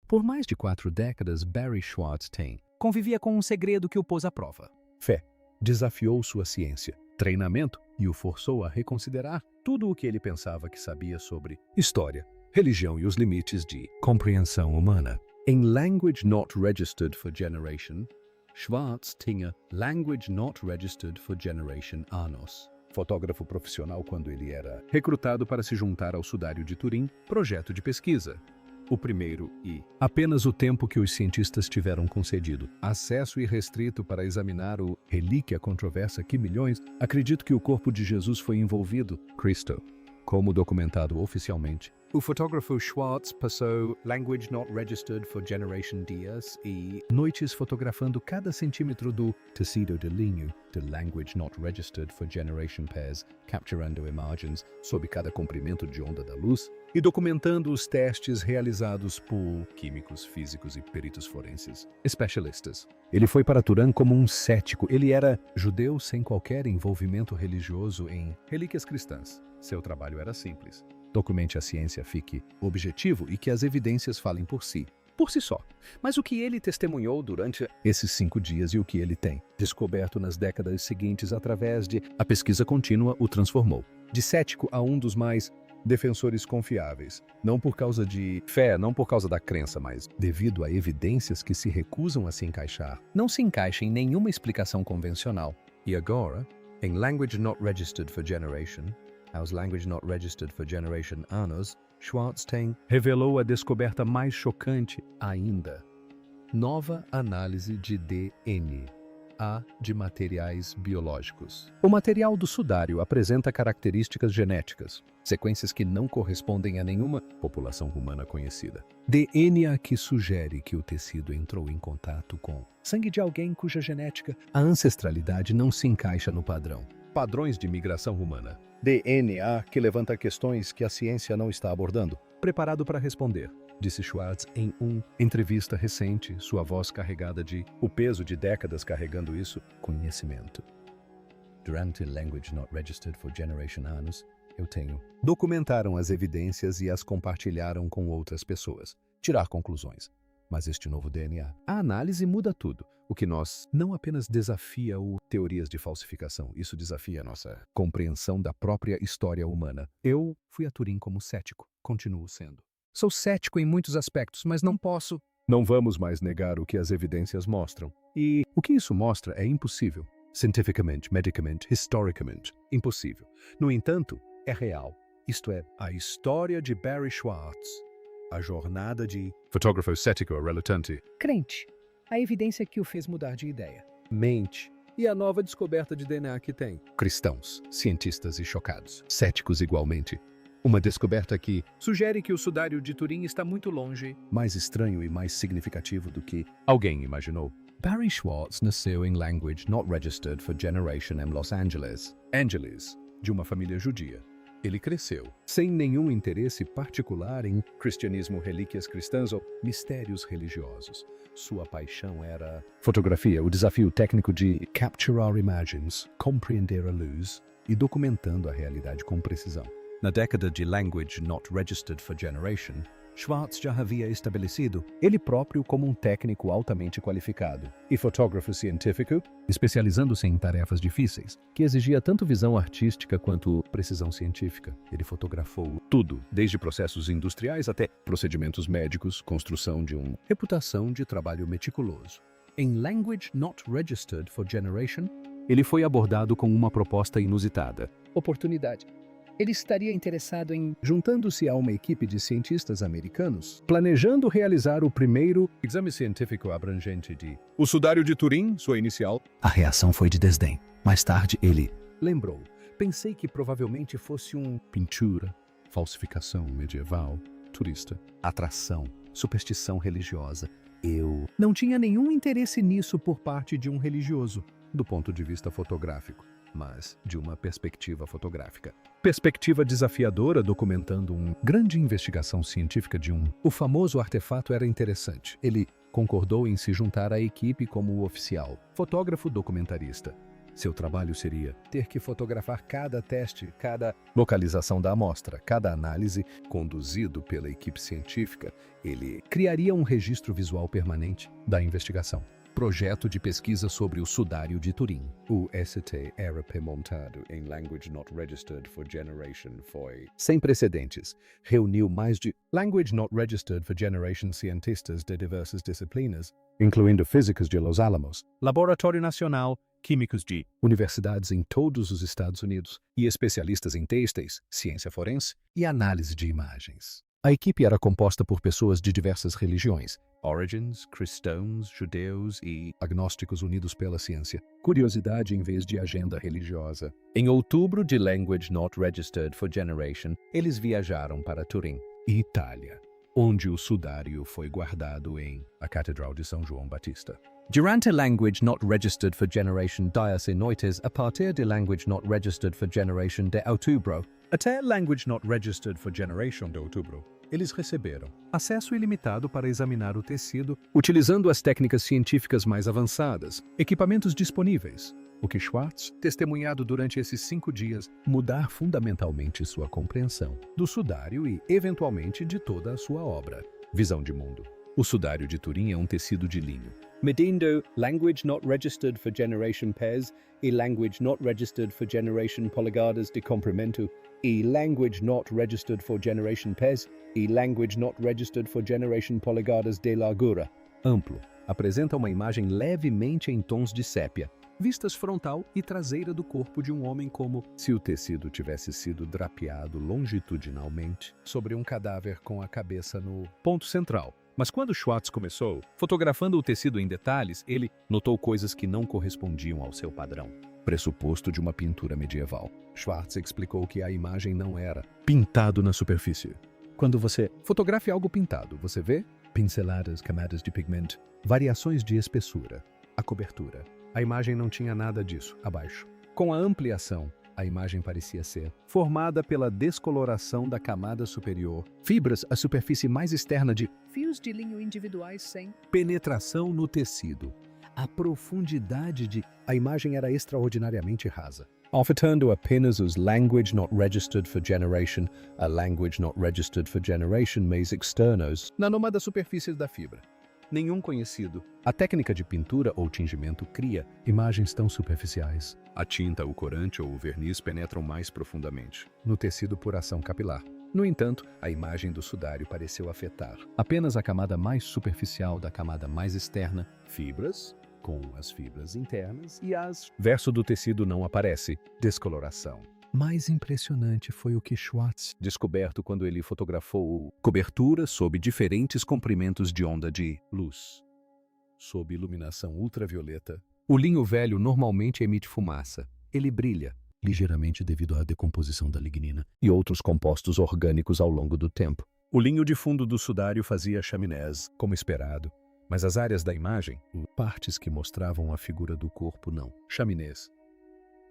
Por mais de 4 décadas, Barry Schwartzstein convivia com um segredo que o pôs à prova. Fé. Desafiou sua ciência, treinamento e o forçou a reconsiderar tudo o que ele pensava que sabia sobre história, religião e os limites de compreensão humana. Em Language Not Registered for Generation, Schwartz tinha Language Not Registered for Generation Anos, fotógrafo profissional quando ele era recrutado para se juntar ao Sudário de Turim, projeto de pesquisa. O primeiro e apenas o tempo que os cientistas tiveram concedido. Acesso irrestrito para examinar o relíquia controversa que milhões acreditam que o corpo de Jesus foi envolvido, Cristo. Como documentado oficialmente, o fotógrafo Schwartz passou Language Not Registered for Generation dias e noites fotografando cada centímetro do tecido de linho de Language Not Registered for Generation pairs, capturando imagens sob cada comprimento de onda da luz e documentando os testes realizados por químicos, físicos e peritos forenses, especialistas. Ele foi para Turim como um cético. Ele era judeu sem qualquer envolvimento religioso em relíquias cristãs. Seu trabalho era simples. Documente a ciência, fique objetivo e que as evidências falem por si só. Mas o que ele testemunhou durante esses 5 dias e o que ele tem descoberto nas décadas seguintes através de a pesquisa contínua o transformou. De cético a um dos mais defensores confiáveis. Não por causa de fé, não por causa da crença, mas devido a evidências que se recusam a se encaixar. Não se encaixa em nenhuma explicação convencional. E agora, em Language Not Registered for Generation, aos Language Not Registered for Generation Anos, Schwartzstein revelou a descoberta mais chocante ainda. Nova análise de DNA de materiais biológicos. O material do sudário apresenta características genéticas, sequências que não correspondem a nenhuma população humana conhecida. DNA que sugere que o tecido entrou em contato com sangue de alguém cuja genética, a ancestralidade não se encaixa no padrão. Padrões de migração humana. DNA que levanta questões que a ciência não está abordando. Preparado para responder, disse Schwartz em uma entrevista recente, sua voz carregada de o peso de décadas carregando isso, conhecimento. Durante Language Not Registered for Generation Anos, eu tenho. Documentaram as evidências e as compartilharam com outras pessoas. Tirar conclusões. Mas este novo DNA, a análise muda tudo. O que nós não apenas desafia o teorias de falsificação, isso desafia a nossa compreensão da própria história humana. Eu fui a Turim como cético, continuo sendo. Sou cético em muitos aspectos, mas não posso. Não vamos mais negar o que as evidências mostram. E o que isso mostra é impossível. Cientificamente, medicamente, historicamente, impossível. No entanto, é real. Isto é, a história de Barry Schwartz. A jornada de fotógrafo cético relutante. Crente. A evidência que o fez mudar de ideia. Mente. E a nova descoberta de DNA que tem. Cristãos, cientistas e chocados. Céticos igualmente. Uma descoberta que sugere que o sudário de Turim está muito longe, mais estranho e mais significativo do que alguém imaginou. Barry Schwartz nasceu em Language Not Registered for Generation em Los Angeles, de uma família judia. Ele cresceu sem nenhum interesse particular em cristianismo, relíquias cristãs ou mistérios religiosos. Sua paixão era fotografia, o desafio técnico de capturar imagens, compreender a luz e documentando a realidade com precisão. Na década de Language Not Registered for Generation, Schwartz já havia estabelecido ele próprio como um técnico altamente qualificado e fotógrafo científico, especializando-se em tarefas difíceis, que exigia tanto visão artística quanto precisão científica. Ele fotografou tudo, desde processos industriais até procedimentos médicos, construção de uma reputação de trabalho meticuloso. Em Language Not Registered for Generation, ele foi abordado com uma proposta inusitada. Oportunidade. Ele estaria interessado em juntando-se a uma equipe de cientistas americanos, planejando realizar o primeiro exame científico abrangente de o sudário de Turim, sua inicial. A reação foi de desdém. Mais tarde, ele lembrou. Pensei que provavelmente fosse pintura, falsificação medieval, turista, atração, superstição religiosa. Eu não tinha nenhum interesse nisso por parte de um religioso, do ponto de vista fotográfico, mas de uma perspectiva fotográfica. Perspectiva desafiadora documentando uma grande investigação científica de o famoso artefato era interessante. Ele concordou em se juntar à equipe como oficial, fotógrafo documentarista. Seu trabalho seria ter que fotografar cada teste, cada localização da amostra, cada análise conduzido pela equipe científica. Ele criaria um registro visual permanente da investigação. Projeto de pesquisa sobre o sudário de Turim. O ST era montado em Language Not Registered for Generation foi sem precedentes. Reuniu mais de Language Not Registered for Generation cientistas de diversas disciplinas, incluindo físicos de Los Alamos, Laboratório Nacional, químicos de universidades em todos os Estados Unidos e especialistas em têxteis, ciência forense e análise de imagens. A equipe era composta por pessoas de diversas religiões, Origins, cristãos, judeus e agnósticos unidos pela ciência. Curiosidade em vez de agenda religiosa. Em outubro de Language Not Registered for Generation, eles viajaram para Turim, Itália, onde o sudário foi guardado em a Catedral de São João Batista. Durante Language Not Registered for Generation dias e noites a partir de Language Not Registered for Generation de outubro até Language Not Registered for Generation de outubro, eles receberam acesso ilimitado para examinar o tecido utilizando as técnicas científicas mais avançadas, equipamentos disponíveis, o que Schwartz, testemunhado durante esses 5 dias, mudar fundamentalmente sua compreensão do sudário e, eventualmente, de toda a sua obra. Visão de mundo. O sudário de Turim é um tecido de linho. Medindo Language Not Registered for Generation PES e Language Not Registered for Generation Polegadas de comprimento e Language Not Registered for Generation PES e Language Not Registered for Generation Polegadas de largura. Amplo. Apresenta uma imagem levemente em tons de sépia, vistas frontal e traseira do corpo de um homem como se o tecido tivesse sido drapeado longitudinalmente sobre um cadáver com a cabeça no ponto central. Mas quando Schwartz começou, fotografando o tecido em detalhes, ele notou coisas que não correspondiam ao seu padrão, pressuposto de uma pintura medieval. Schwartz explicou que a imagem não era pintado na superfície. Quando você fotografa algo pintado, você vê pinceladas, camadas de pigmento, variações de espessura, a cobertura. A imagem não tinha nada disso abaixo. Com a ampliação, a imagem parecia ser formada pela descoloração da camada superior, fibras, a superfície mais externa de fios de linho individuais sem penetração no tecido. A profundidade de a imagem era extraordinariamente rasa, ofertando apenas os Language Not Registered for Generation, a Language Not Registered for Generation meios externos na noma da superfície da fibra. Nenhum conhecido. A técnica de pintura ou tingimento cria imagens tão superficiais. A tinta, o corante ou o verniz penetram mais profundamente no tecido por ação capilar. No entanto, a imagem do sudário pareceu afetar apenas a camada mais superficial da camada mais externa, fibras, com as fibras internas e as verso do tecido não aparece, descoloração. Mais impressionante foi o que Schwartz descoberto quando ele fotografou cobertura sob diferentes comprimentos de onda de luz. Sob iluminação ultravioleta, o linho velho normalmente emite fumaça. Ele brilha, ligeiramente devido à decomposição da lignina e outros compostos orgânicos ao longo do tempo. O linho de fundo do sudário fazia chaminés, como esperado, mas as áreas da imagem, partes que mostravam a figura do corpo não, chaminés,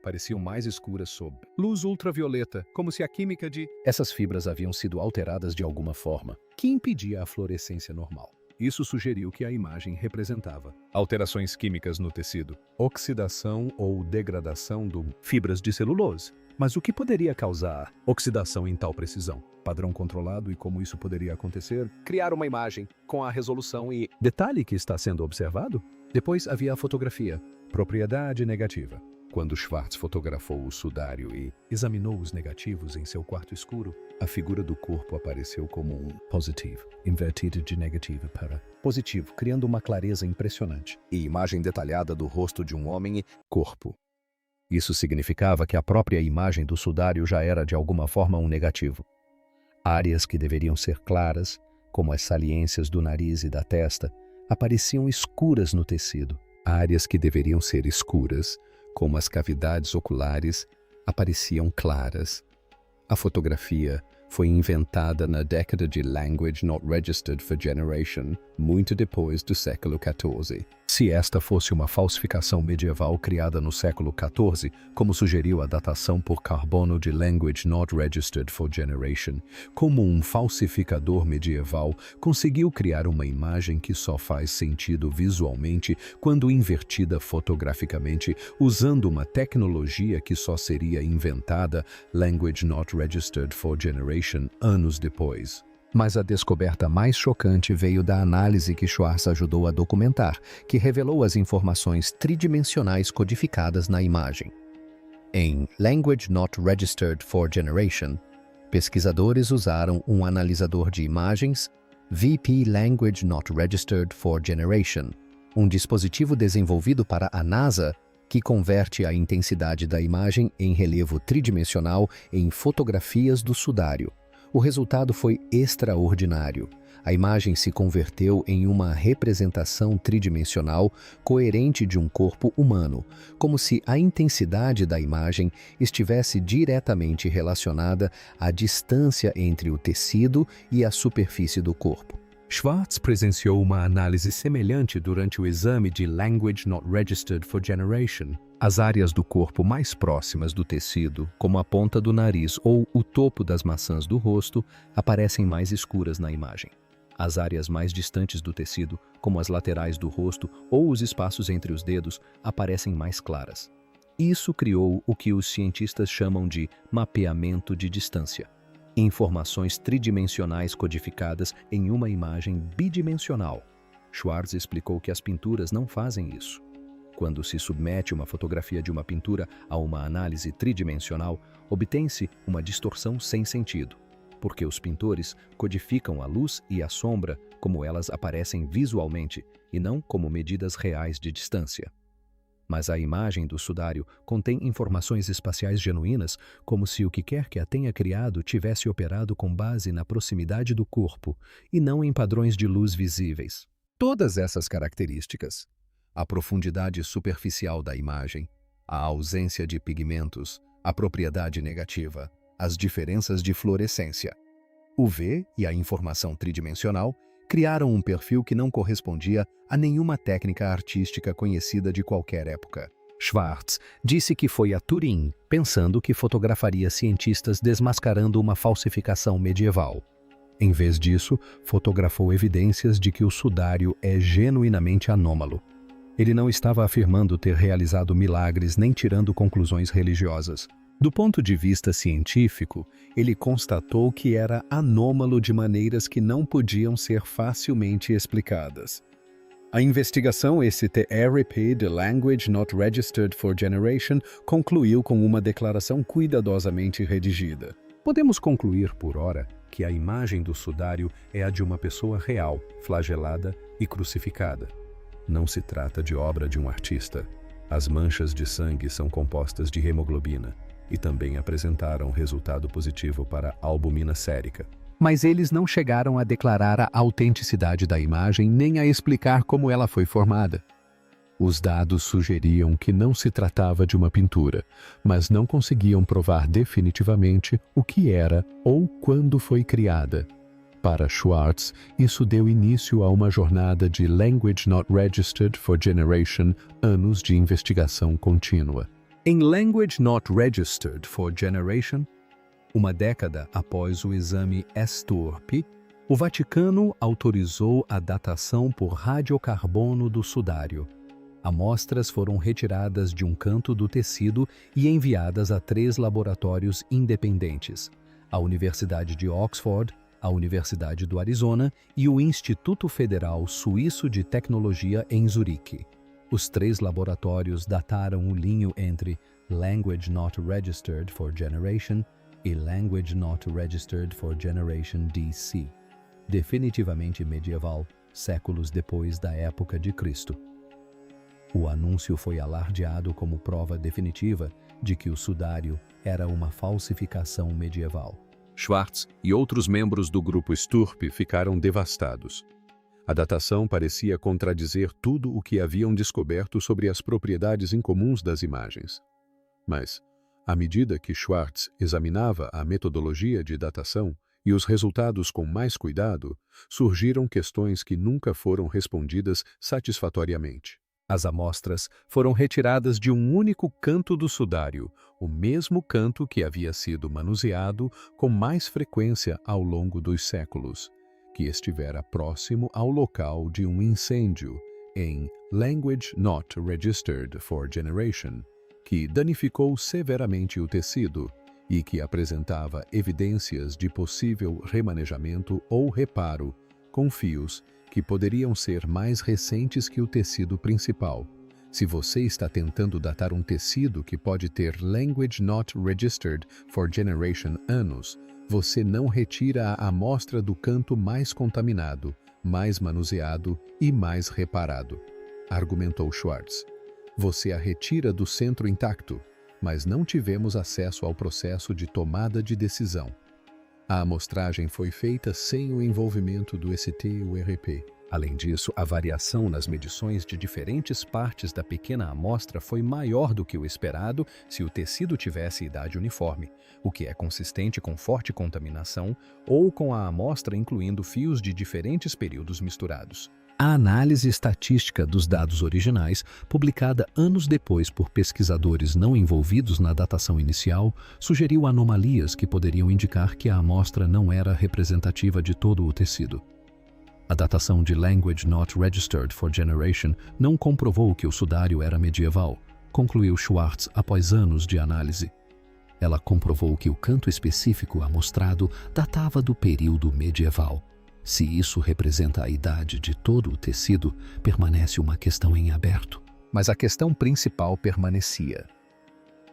pareciam mais escuras sob luz ultravioleta, como se a química de essas fibras haviam sido alteradas de alguma forma, que impedia a fluorescência normal. Isso sugeriu que a imagem representava alterações químicas no tecido, oxidação ou degradação de fibras de celulose. Mas o que poderia causar oxidação em tal precisão? Padrão controlado e como isso poderia acontecer? Criar uma imagem com a resolução e detalhe que está sendo observado? Depois havia a fotografia, propriedade negativa. Quando Schwartz fotografou o sudário e examinou os negativos em seu quarto escuro, a figura do corpo apareceu como um positivo, invertido de negativo para positivo, criando uma clareza impressionante e imagem detalhada do rosto de um homem e corpo. Isso significava que a própria imagem do sudário já era de alguma forma um negativo. Áreas que deveriam ser claras, como as saliências do nariz e da testa, apareciam escuras no tecido. Áreas que deveriam ser escuras, como as cavidades oculares, apareciam claras. A fotografia foi inventada na década de Language Not Registered for Generation, muito depois do século XIV. Se esta fosse uma falsificação medieval criada no século XIV, como sugeriu a datação por carbono de Language Not Registered for Generation, como um falsificador medieval conseguiu criar uma imagem que só faz sentido visualmente quando invertida fotograficamente, usando uma tecnologia que só seria inventada, Language Not Registered for Generation, anos depois. Mas a descoberta mais chocante veio da análise que Schwartz ajudou a documentar, que revelou as informações tridimensionais codificadas na imagem. Em Language Not Registered for Generation, pesquisadores usaram um analisador de imagens, VP Language Not Registered for Generation, um dispositivo desenvolvido para a NASA que converte a intensidade da imagem em relevo tridimensional em fotografias do sudário. O resultado foi extraordinário. A imagem se converteu em uma representação tridimensional coerente de um corpo humano, como se a intensidade da imagem estivesse diretamente relacionada à distância entre o tecido e a superfície do corpo. Schwartz presenciou uma análise semelhante durante o exame de Language Not Registered for Generation. As áreas do corpo mais próximas do tecido, como a ponta do nariz ou o topo das maçãs do rosto, aparecem mais escuras na imagem. As áreas mais distantes do tecido, como as laterais do rosto ou os espaços entre os dedos, aparecem mais claras. Isso criou o que os cientistas chamam de mapeamento de distância. Informações tridimensionais codificadas em uma imagem bidimensional. Schwartz explicou que as pinturas não fazem isso. Quando se submete uma fotografia de uma pintura a uma análise tridimensional, obtém-se uma distorção sem sentido, porque os pintores codificam a luz e a sombra como elas aparecem visualmente e não como medidas reais de distância. Mas a imagem do sudário contém informações espaciais genuínas, como se o que quer que a tenha criado tivesse operado com base na proximidade do corpo e não em padrões de luz visíveis. Todas essas características, a profundidade superficial da imagem, a ausência de pigmentos, a propriedade negativa, as diferenças de fluorescência, o V e a informação tridimensional, criaram um perfil que não correspondia a nenhuma técnica artística conhecida de qualquer época. Schwartz disse que foi a Turim, pensando que fotografaria cientistas desmascarando uma falsificação medieval. Em vez disso, fotografou evidências de que o sudário é genuinamente anômalo. Ele não estava afirmando ter realizado milagres nem tirando conclusões religiosas. Do ponto de vista científico, ele constatou que era anômalo de maneiras que não podiam ser facilmente explicadas. A investigação STRP de Language Not Registered for Generation concluiu com uma declaração cuidadosamente redigida. Podemos concluir, por ora, que a imagem do sudário é a de uma pessoa real, flagelada e crucificada. Não se trata de obra de um artista. As manchas de sangue são compostas de hemoglobina e também apresentaram resultado positivo para a albumina sérica. Mas eles não chegaram a declarar a autenticidade da imagem nem a explicar como ela foi formada. Os dados sugeriam que não se tratava de uma pintura, mas não conseguiam provar definitivamente o que era ou quando foi criada. Para Schwartz, isso deu início a uma jornada de Language Not Registered for Generation, anos de investigação contínua. Em Language Not Registered for Generation, uma década após o exame STURP, o Vaticano autorizou a datação por radiocarbono do sudário. Amostras foram retiradas de um canto do tecido e enviadas a 3 laboratórios independentes: a Universidade de Oxford, a Universidade do Arizona e o Instituto Federal Suíço de Tecnologia em Zurique. Os 3 laboratórios dataram o linho entre Language Not Registered for Generation e Language Not Registered for Generation DC, definitivamente medieval, séculos depois da época de Cristo. O anúncio foi alardeado como prova definitiva de que o sudário era uma falsificação medieval. Schwartz e outros membros do grupo STURP ficaram devastados. A datação parecia contradizer tudo o que haviam descoberto sobre as propriedades incomuns das imagens. Mas, à medida que Schwartz examinava a metodologia de datação e os resultados com mais cuidado, surgiram questões que nunca foram respondidas satisfatoriamente. As amostras foram retiradas de um único canto do sudário, o mesmo canto que havia sido manuseado com mais frequência ao longo dos séculos, que estivera próximo ao local de um incêndio em Language Not Registered for Generation, que danificou severamente o tecido e que apresentava evidências de possível remanejamento ou reparo com fios que poderiam ser mais recentes que o tecido principal. Se você está tentando datar um tecido que pode ter Language Not Registered for Generation anos, você não retira a amostra do canto mais contaminado, mais manuseado e mais reparado, argumentou Schwartz. Você a retira do centro intacto, mas não tivemos acesso ao processo de tomada de decisão. A amostragem foi feita sem o envolvimento do ST-URP. Além disso, a variação nas medições de diferentes partes da pequena amostra foi maior do que o esperado se o tecido tivesse idade uniforme, o que é consistente com forte contaminação ou com a amostra incluindo fios de diferentes períodos misturados. A análise estatística dos dados originais, publicada anos depois por pesquisadores não envolvidos na datação inicial, sugeriu anomalias que poderiam indicar que a amostra não era representativa de todo o tecido. A datação de Language Not Registered for Generation não comprovou que o sudário era medieval, concluiu Schwartz após anos de análise. Ela comprovou que o canto específico amostrado datava do período medieval. Se isso representa a idade de todo o tecido, permanece uma questão em aberto. Mas a questão principal permanecia.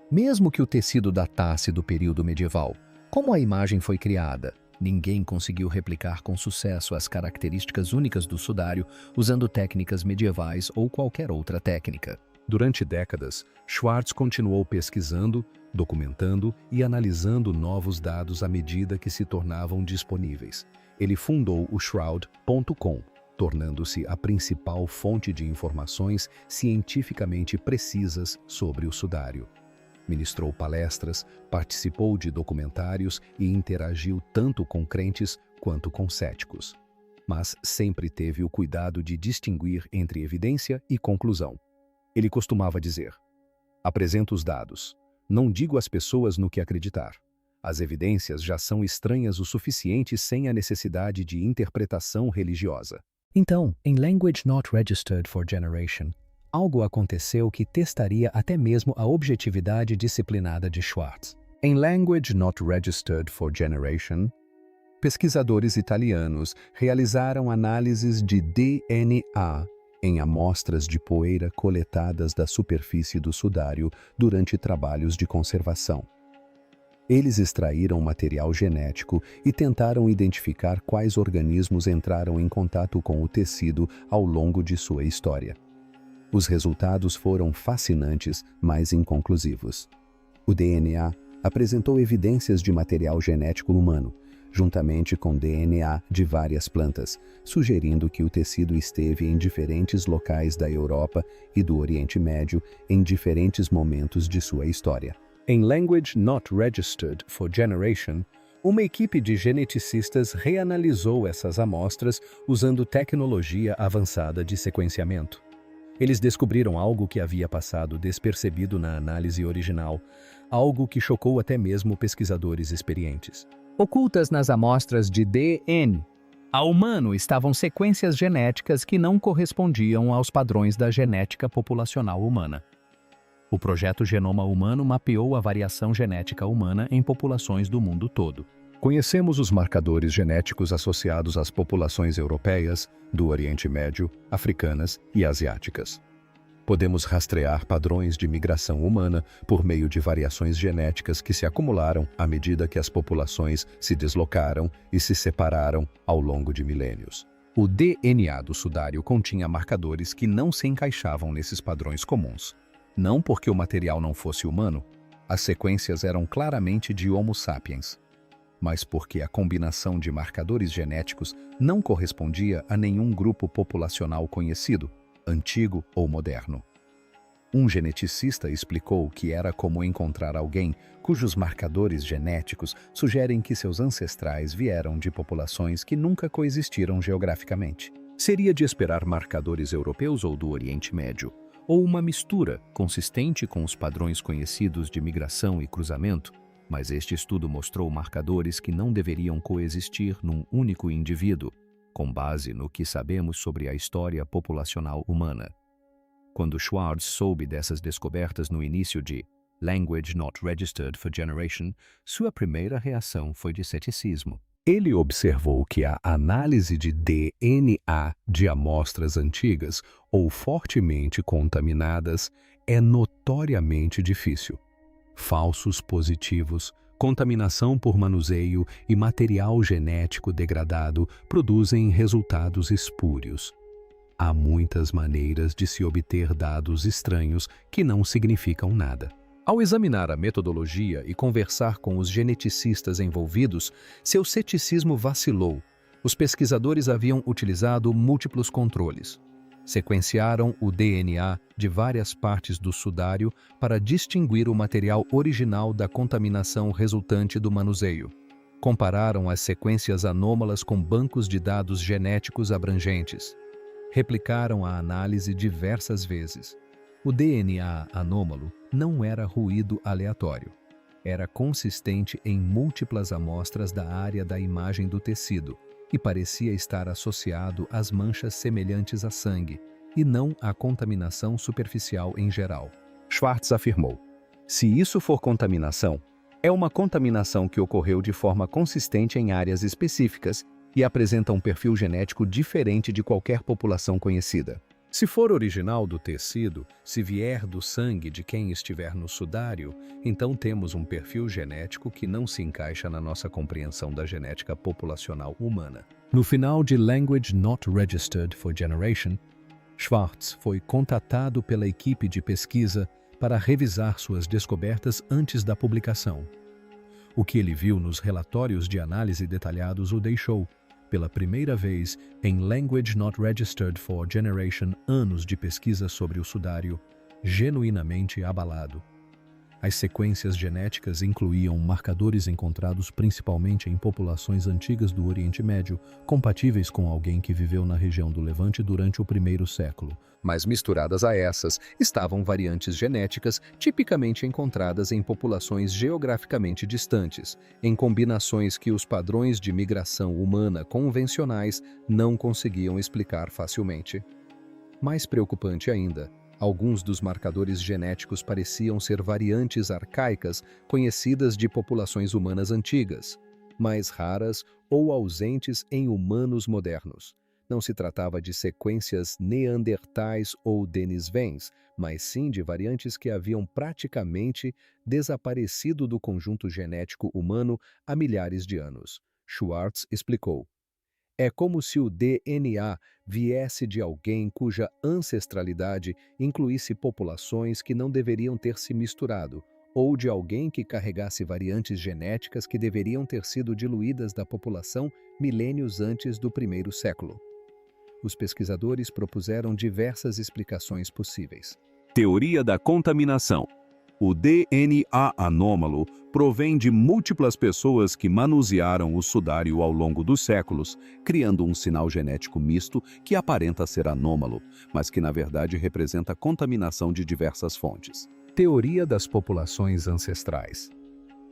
Mesmo que o tecido datasse do período medieval, como a imagem foi criada? Ninguém conseguiu replicar com sucesso as características únicas do sudário usando técnicas medievais ou qualquer outra técnica. Durante décadas, Schwartz continuou pesquisando, documentando e analisando novos dados à medida que se tornavam disponíveis. Ele fundou o Shroud.com, tornando-se a principal fonte de informações cientificamente precisas sobre o sudário. Ministrou palestras, participou de documentários e interagiu tanto com crentes quanto com céticos. Mas sempre teve o cuidado de distinguir entre evidência e conclusão. Ele costumava dizer: apresento os dados, não digo às pessoas no que acreditar. As evidências já são estranhas o suficiente sem a necessidade de interpretação religiosa. Então, em Language Not Registered for Generation, algo aconteceu que testaria até mesmo a objetividade disciplinada de Schwartz. Em Language Not Registered for Generation, pesquisadores italianos realizaram análises de DNA em amostras de poeira coletadas da superfície do sudário durante trabalhos de conservação. Eles extraíram material genético e tentaram identificar quais organismos entraram em contato com o tecido ao longo de sua história. Os resultados foram fascinantes, mas inconclusivos. O DNA apresentou evidências de material genético humano, juntamente com DNA de várias plantas, sugerindo que o tecido esteve em diferentes locais da Europa e do Oriente Médio em diferentes momentos de sua história. Em Language Not Registered for Generation, uma equipe de geneticistas reanalisou essas amostras usando tecnologia avançada de sequenciamento. Eles descobriram algo que havia passado despercebido na análise original, algo que chocou até mesmo pesquisadores experientes. Ocultas nas amostras de DNA ao humano estavam sequências genéticas que não correspondiam aos padrões da genética populacional humana. O projeto Genoma Humano mapeou a variação genética humana em populações do mundo todo. Conhecemos os marcadores genéticos associados às populações europeias, do Oriente Médio, africanas e asiáticas. Podemos rastrear padrões de migração humana por meio de variações genéticas que se acumularam à medida que as populações se deslocaram e se separaram ao longo de milênios. O DNA do sudário continha marcadores que não se encaixavam nesses padrões comuns. Não porque o material não fosse humano, as sequências eram claramente de Homo sapiens, mas porque a combinação de marcadores genéticos não correspondia a nenhum grupo populacional conhecido, antigo ou moderno. Um geneticista explicou que era como encontrar alguém cujos marcadores genéticos sugerem que seus ancestrais vieram de populações que nunca coexistiram geograficamente. Seria de esperar marcadores europeus ou do Oriente Médio, ou uma mistura consistente com os padrões conhecidos de migração e cruzamento, mas este estudo mostrou marcadores que não deveriam coexistir num único indivíduo, com base no que sabemos sobre a história populacional humana. Quando Schwartz soube dessas descobertas no início de Language Not Registered for Generation, sua primeira reação foi de ceticismo. Ele observou que a análise de DNA de amostras antigas ou fortemente contaminadas é notoriamente difícil. Falsos positivos, contaminação por manuseio e material genético degradado produzem resultados espúrios. Há muitas maneiras de se obter dados estranhos que não significam nada. Ao examinar a metodologia e conversar com os geneticistas envolvidos, seu ceticismo vacilou. Os pesquisadores haviam utilizado múltiplos controles. Sequenciaram o DNA de várias partes do sudário para distinguir o material original da contaminação resultante do manuseio. Compararam as sequências anômalas com bancos de dados genéticos abrangentes. Replicaram a análise diversas vezes. O DNA anômalo não era ruído aleatório. Era consistente em múltiplas amostras da área da imagem do tecido e parecia estar associado às manchas semelhantes a sangue e não à contaminação superficial em geral. Schwartz afirmou: se isso for contaminação, é uma contaminação que ocorreu de forma consistente em áreas específicas e apresenta um perfil genético diferente de qualquer população conhecida. Se for original do tecido, se vier do sangue de quem estiver no sudário, então temos um perfil genético que não se encaixa na nossa compreensão da genética populacional humana. No final de Language Not Registered for Generation, Schwartz foi contatado pela equipe de pesquisa para revisar suas descobertas antes da publicação. O que ele viu nos relatórios de análise detalhados o deixou, pela primeira vez em Language Not Registered for Generation, anos de pesquisa sobre o sudário, genuinamente abalado. As sequências genéticas incluíam marcadores encontrados principalmente em populações antigas do Oriente Médio, compatíveis com alguém que viveu na região do Levante durante o primeiro século. Mas misturadas a essas, estavam variantes genéticas tipicamente encontradas em populações geograficamente distantes, em combinações que os padrões de migração humana convencionais não conseguiam explicar facilmente. Mais preocupante ainda, alguns dos marcadores genéticos pareciam ser variantes arcaicas conhecidas de populações humanas antigas, mais raras ou ausentes em humanos modernos. Não se tratava de sequências neandertais ou denisovans, mas sim de variantes que haviam praticamente desaparecido do conjunto genético humano há milhares de anos. Schwartz explicou: é como se o DNA viesse de alguém cuja ancestralidade incluísse populações que não deveriam ter se misturado, ou de alguém que carregasse variantes genéticas que deveriam ter sido diluídas da população milênios antes do primeiro século. Os pesquisadores propuseram diversas explicações possíveis. Teoria da contaminação. O DNA anômalo provém de múltiplas pessoas que manusearam o sudário ao longo dos séculos, criando um sinal genético misto que aparenta ser anômalo, mas que na verdade representa contaminação de diversas fontes. Teoria das populações ancestrais.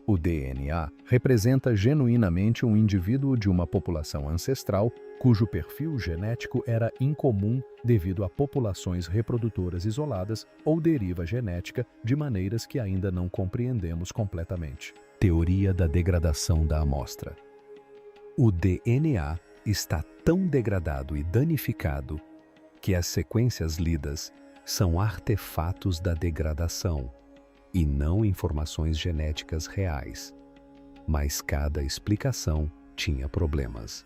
O DNA representa genuinamente um indivíduo de uma população ancestral cujo perfil genético era incomum devido a populações reprodutoras isoladas ou deriva genética de maneiras que ainda não compreendemos completamente. Teoria da degradação da amostra. O DNA está tão degradado e danificado que as sequências lidas são artefatos da degradação e não informações genéticas reais. Mas cada explicação tinha problemas.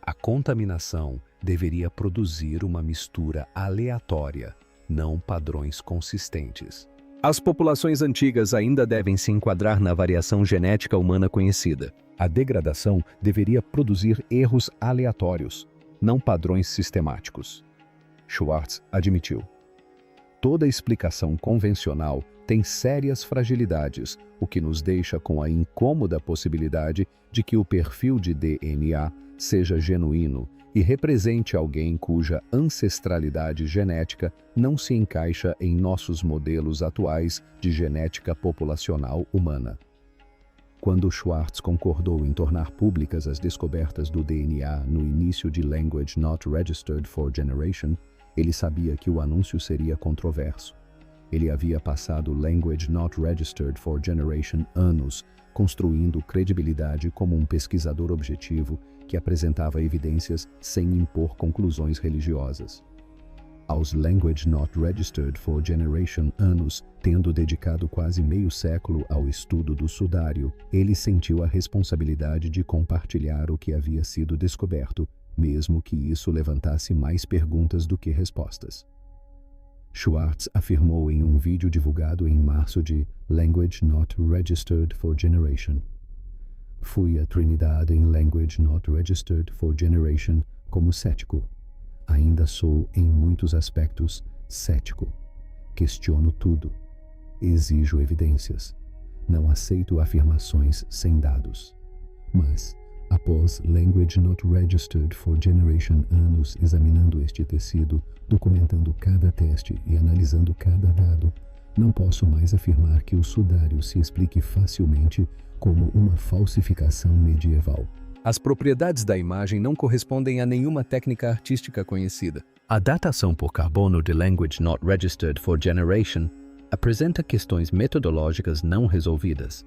A contaminação deveria produzir uma mistura aleatória, não padrões consistentes. As populações antigas ainda devem se enquadrar na variação genética humana conhecida. A degradação deveria produzir erros aleatórios, não padrões sistemáticos. Schwartz admitiu: toda explicação convencional tem sérias fragilidades, o que nos deixa com a incômoda possibilidade de que o perfil de DNA seja genuíno e represente alguém cuja ancestralidade genética não se encaixa em nossos modelos atuais de genética populacional humana. Quando Schwartz concordou em tornar públicas as descobertas do DNA no início de Language Not Registered for Generation, ele sabia que o anúncio seria controverso. Ele havia passado Language Not Registered for Generation anos construindo credibilidade como um pesquisador objetivo que apresentava evidências sem impor conclusões religiosas. Aos Language Not Registered for Generation anos, tendo dedicado quase meio século ao estudo do sudário, ele sentiu a responsabilidade de compartilhar o que havia sido descoberto, mesmo que isso levantasse mais perguntas do que respostas. Schwartz afirmou em um vídeo divulgado em março de Language Not Registered for Generation: "Fui a Trinidade em Language Not Registered for Generation como cético. Ainda sou, em muitos aspectos, cético. Questiono tudo. Exijo evidências. Não aceito afirmações sem dados. Mas, após Language Not Registered for Generation anos examinando este tecido, documentando cada teste e analisando cada dado, não posso mais afirmar que o sudário se explique facilmente como uma falsificação medieval." As propriedades da imagem não correspondem a nenhuma técnica artística conhecida. A datação por carbono de Language Not Registered for Generation apresenta questões metodológicas não resolvidas.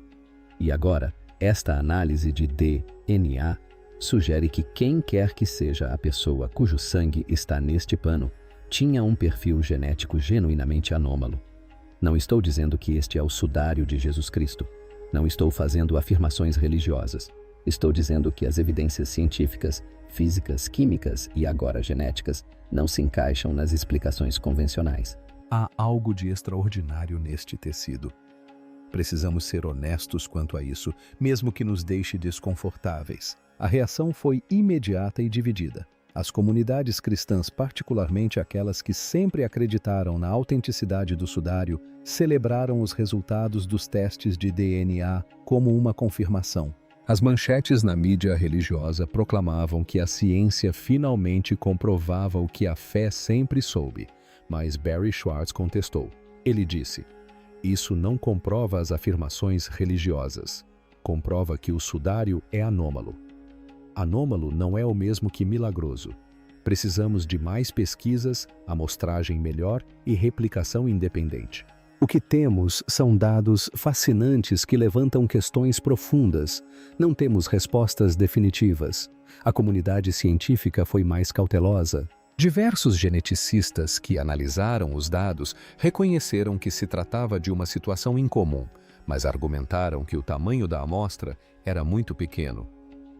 E agora, esta análise de DNA sugere que quem quer que seja a pessoa cujo sangue está neste pano tinha um perfil genético genuinamente anômalo. Não estou dizendo que este é o sudário de Jesus Cristo. Não estou fazendo afirmações religiosas. Estou dizendo que as evidências científicas, físicas, químicas e agora genéticas não se encaixam nas explicações convencionais. Há algo de extraordinário neste tecido. Precisamos ser honestos quanto a isso, mesmo que nos deixe desconfortáveis. A reação foi imediata e dividida. As comunidades cristãs, particularmente aquelas que sempre acreditaram na autenticidade do sudário, celebraram os resultados dos testes de DNA como uma confirmação. As manchetes na mídia religiosa proclamavam que a ciência finalmente comprovava o que a fé sempre soube, mas Barry Schwartz contestou. Ele disse: "Isso não comprova as afirmações religiosas. Comprova que o sudário é anômalo. Anômalo não é o mesmo que milagroso. Precisamos de mais pesquisas, amostragem melhor e replicação independente." O que temos são dados fascinantes que levantam questões profundas. Não temos respostas definitivas. A comunidade científica foi mais cautelosa. Diversos geneticistas que analisaram os dados reconheceram que se tratava de uma situação incomum, mas argumentaram que o tamanho da amostra era muito pequeno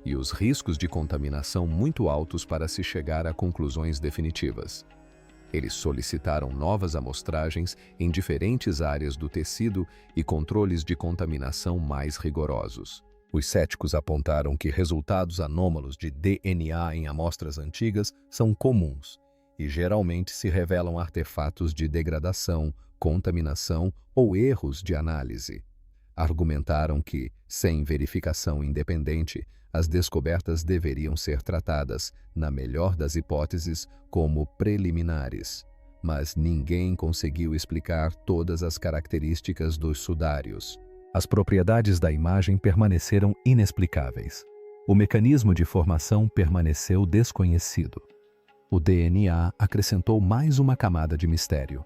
e os riscos de contaminação muito altos para se chegar a conclusões definitivas. Eles solicitaram novas amostragens em diferentes áreas do tecido e controles de contaminação mais rigorosos. Os céticos apontaram que resultados anômalos de DNA em amostras antigas são comuns e geralmente se revelam artefatos de degradação, contaminação ou erros de análise. Argumentaram que, sem verificação independente, as descobertas deveriam ser tratadas, na melhor das hipóteses, como preliminares. Mas ninguém conseguiu explicar todas as características dos sudários. As propriedades da imagem permaneceram inexplicáveis. O mecanismo de formação permaneceu desconhecido. O DNA acrescentou mais uma camada de mistério.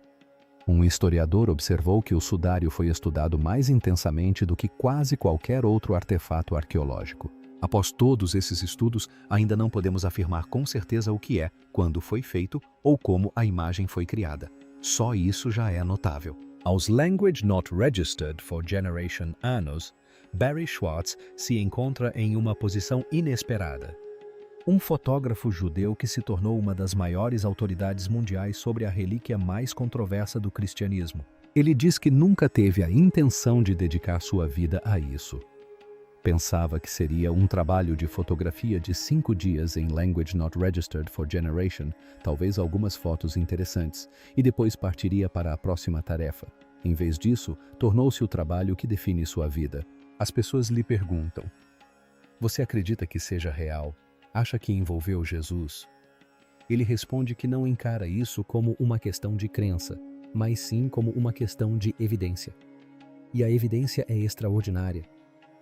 Um historiador observou que o sudário foi estudado mais intensamente do que quase qualquer outro artefato arqueológico. Após todos esses estudos, ainda não podemos afirmar com certeza o que é, quando foi feito ou como a imagem foi criada. Só isso já é notável. Aos Language Not Registered for Generation anos, Barry Schwartz se encontra em uma posição inesperada. Um fotógrafo judeu que se tornou uma das maiores autoridades mundiais sobre a relíquia mais controversa do cristianismo. Ele diz que nunca teve a intenção de dedicar sua vida a isso. Pensava que seria um trabalho de fotografia de 5 dias em Language Not Registered for Generation, talvez algumas fotos interessantes, e depois partiria para a próxima tarefa. Em vez disso, tornou-se o trabalho que define sua vida. As pessoas lhe perguntam: "Você acredita que seja real?" Acha que envolveu Jesus? Ele responde que não encara isso como uma questão de crença, mas sim como uma questão de evidência. E a evidência é extraordinária.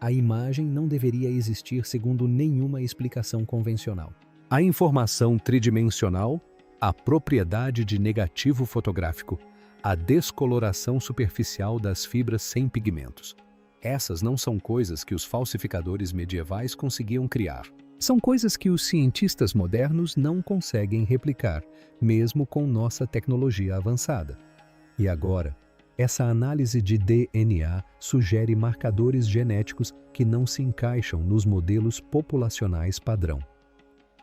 A imagem não deveria existir segundo nenhuma explicação convencional. A informação tridimensional, a propriedade de negativo fotográfico, a descoloração superficial das fibras sem pigmentos. Essas não são coisas que os falsificadores medievais conseguiam criar. São coisas que os cientistas modernos não conseguem replicar, mesmo com nossa tecnologia avançada. E agora, essa análise de DNA sugere marcadores genéticos que não se encaixam nos modelos populacionais padrão.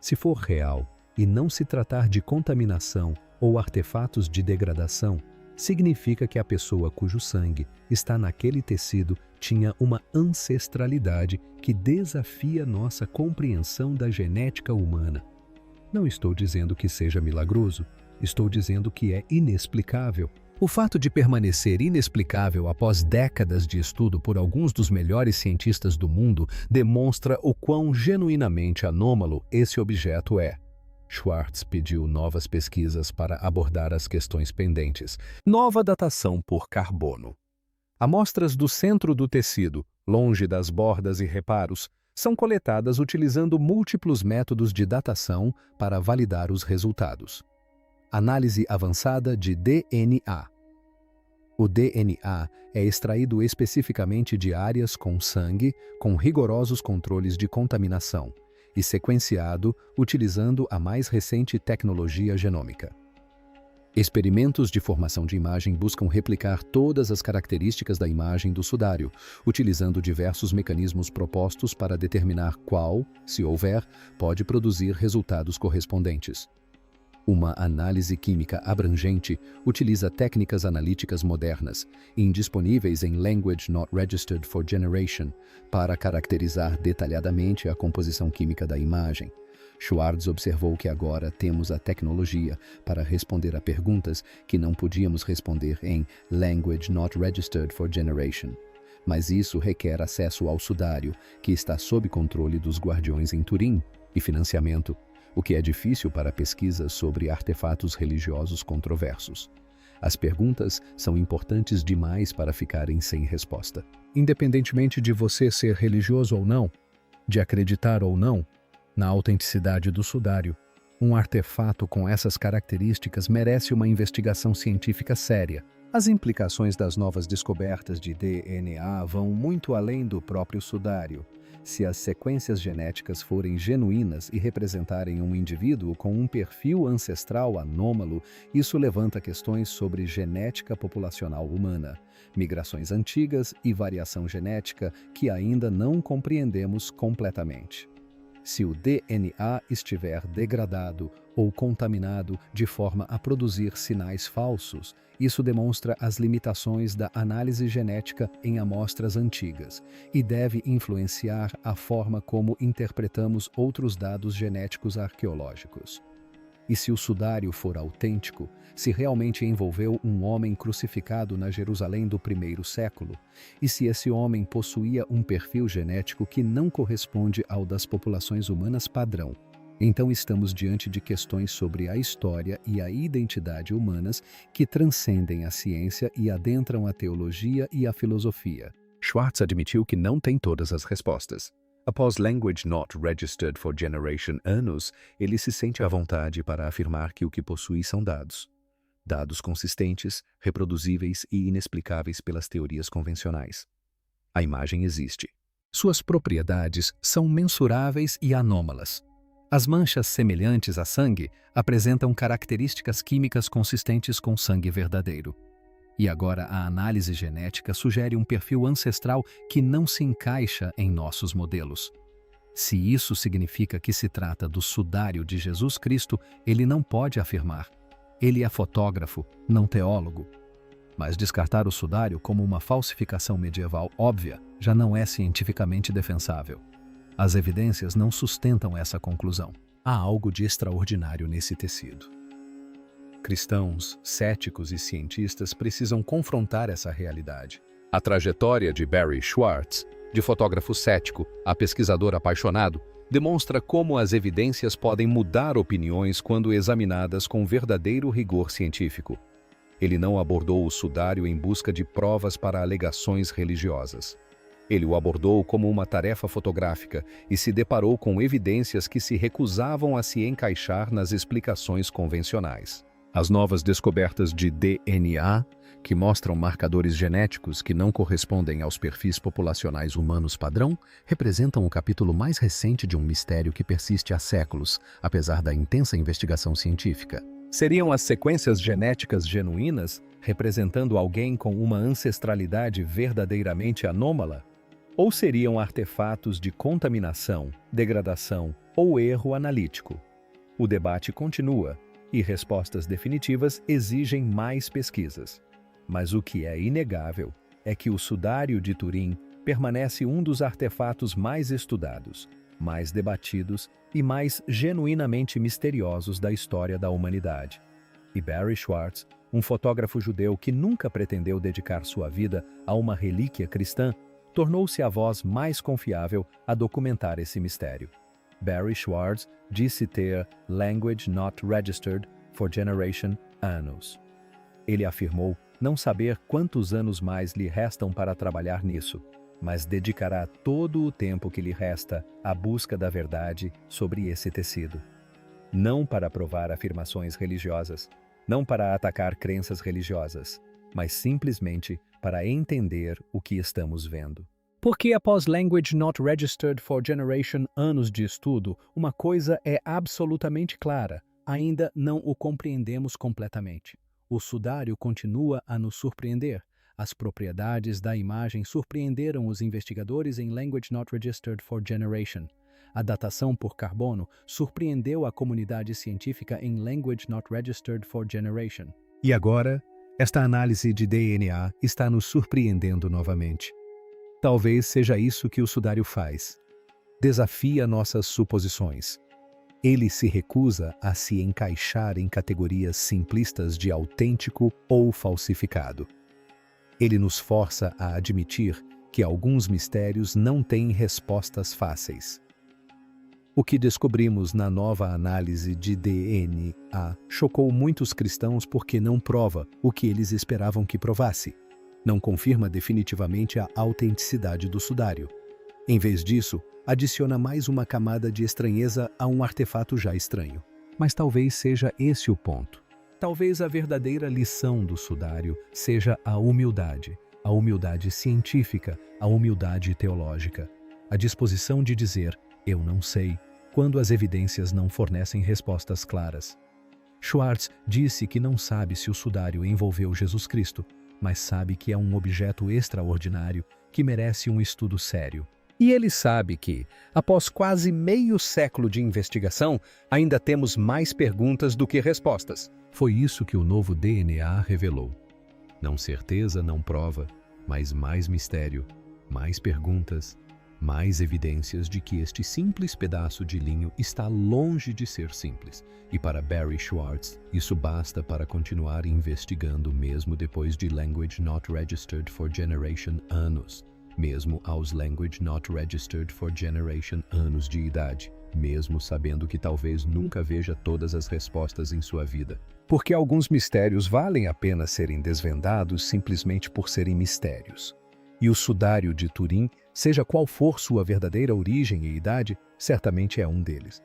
Se for real e não se tratar de contaminação ou artefatos de degradação, significa que a pessoa cujo sangue está naquele tecido tinha uma ancestralidade que desafia nossa compreensão da genética humana. Não estou dizendo que seja milagroso, estou dizendo que é inexplicável. O fato de permanecer inexplicável após décadas de estudo por alguns dos melhores cientistas do mundo demonstra o quão genuinamente anômalo esse objeto é. Schwartz pediu novas pesquisas para abordar as questões pendentes. Nova datação por carbono. Amostras do centro do tecido, longe das bordas e reparos, são coletadas utilizando múltiplos métodos de datação para validar os resultados. Análise avançada de DNA. O DNA é extraído especificamente de áreas com sangue, com rigorosos controles de contaminação, e sequenciado utilizando a mais recente tecnologia genômica. Experimentos de formação de imagem buscam replicar todas as características da imagem do sudário, utilizando diversos mecanismos propostos para determinar qual, se houver, pode produzir resultados correspondentes. Uma análise química abrangente utiliza técnicas analíticas modernas, indisponíveis em Language Not Registered for Generation, para caracterizar detalhadamente a composição química da imagem. Schwartz observou que agora temos a tecnologia para responder a perguntas que não podíamos responder em Language Not Registered for Generation. Mas isso requer acesso ao sudário, que está sob controle dos guardiões em Turim, e financiamento, o que é difícil para pesquisas sobre artefatos religiosos controversos. As perguntas são importantes demais para ficarem sem resposta. Independentemente de você ser religioso ou não, de acreditar ou não na autenticidade do sudário, um artefato com essas características merece uma investigação científica séria. As implicações das novas descobertas de DNA vão muito além do próprio sudário. Se as sequências genéticas forem genuínas e representarem um indivíduo com um perfil ancestral anômalo, isso levanta questões sobre genética populacional humana, migrações antigas e variação genética que ainda não compreendemos completamente. Se o DNA estiver degradado ou contaminado de forma a produzir sinais falsos, isso demonstra as limitações da análise genética em amostras antigas e deve influenciar a forma como interpretamos outros dados genéticos arqueológicos. E se o sudário for autêntico, se realmente envolveu um homem crucificado na Jerusalém do primeiro século, e se esse homem possuía um perfil genético que não corresponde ao das populações humanas padrão, então estamos diante de questões sobre a história e a identidade humanas que transcendem a ciência e adentram a teologia e a filosofia. Schwartz admitiu que não tem todas as respostas. Após Language Not Registered for Generation anos, ele se sente à vontade para afirmar que o que possui são dados. Dados consistentes, reproduzíveis e inexplicáveis pelas teorias convencionais. A imagem existe. Suas propriedades são mensuráveis e anômalas. As manchas semelhantes a sangue apresentam características químicas consistentes com sangue verdadeiro. E agora a análise genética sugere um perfil ancestral que não se encaixa em nossos modelos. Se isso significa que se trata do sudário de Jesus Cristo, ele não pode afirmar. Ele é fotógrafo, não teólogo. Mas descartar o sudário como uma falsificação medieval óbvia já não é cientificamente defensável. As evidências não sustentam essa conclusão. Há algo de extraordinário nesse tecido. Cristãos, céticos e cientistas precisam confrontar essa realidade. A trajetória de Barry Schwartz, de fotógrafo cético a pesquisador apaixonado, demonstra como as evidências podem mudar opiniões quando examinadas com verdadeiro rigor científico. Ele não abordou o sudário em busca de provas para alegações religiosas. Ele o abordou como uma tarefa fotográfica e se deparou com evidências que se recusavam a se encaixar nas explicações convencionais. As novas descobertas de DNA, que mostram marcadores genéticos que não correspondem aos perfis populacionais humanos padrão, representam o capítulo mais recente de um mistério que persiste há séculos, apesar da intensa investigação científica. Seriam as sequências genéticas genuínas, representando alguém com uma ancestralidade verdadeiramente anômala? Ou seriam artefatos de contaminação, degradação ou erro analítico? O debate continua, e respostas definitivas exigem mais pesquisas. Mas o que é inegável é que o sudário de Turim permanece um dos artefatos mais estudados, mais debatidos e mais genuinamente misteriosos da história da humanidade. E Barry Schwartz, um fotógrafo judeu que nunca pretendeu dedicar sua vida a uma relíquia cristã, tornou-se a voz mais confiável a documentar esse mistério. Barry Schwartz disse ter "language not registered for generation anos". Ele afirmou não saber quantos anos mais lhe restam para trabalhar nisso, mas dedicará todo o tempo que lhe resta à busca da verdade sobre esse tecido. Não para provar afirmações religiosas, não para atacar crenças religiosas, mas simplesmente para entender o que estamos vendo. Porque após Language Not Registered for Generation anos de estudo, uma coisa é absolutamente clara: ainda não o compreendemos completamente. O sudário continua a nos surpreender. As propriedades da imagem surpreenderam os investigadores em Language Not Registered for Generation. A datação por carbono surpreendeu a comunidade científica em Language Not Registered for Generation. E agora, esta análise de DNA está nos surpreendendo novamente. Talvez seja isso que o sudário faz. Desafia nossas suposições. Ele se recusa a se encaixar em categorias simplistas de autêntico ou falsificado. Ele nos força a admitir que alguns mistérios não têm respostas fáceis. O que descobrimos na nova análise de DNA chocou muitos cristãos porque não prova o que eles esperavam que provasse. Não confirma definitivamente a autenticidade do sudário. Em vez disso, adiciona mais uma camada de estranheza a um artefato já estranho. Mas talvez seja esse o ponto. Talvez a verdadeira lição do sudário seja a humildade científica, a humildade teológica, a disposição de dizer "eu não sei", quando as evidências não fornecem respostas claras. Schwartz disse que não sabe se o sudário envolveu Jesus Cristo, mas sabe que é um objeto extraordinário que merece um estudo sério. E ele sabe que, após quase meio século de investigação, ainda temos mais perguntas do que respostas. Foi isso que o novo DNA revelou. Não certeza, não prova, mas mais mistério, mais perguntas, mais evidências de que este simples pedaço de linho está longe de ser simples. E para Barry Schwartz, isso basta para continuar investigando mesmo depois de Language Not Registered for Generation anos. Mesmo aos Language Not Registered for Generation anos de idade, mesmo sabendo que talvez nunca veja todas as respostas em sua vida. Porque alguns mistérios valem a pena serem desvendados simplesmente por serem mistérios. E o sudário de Turim, seja qual for sua verdadeira origem e idade, certamente é um deles.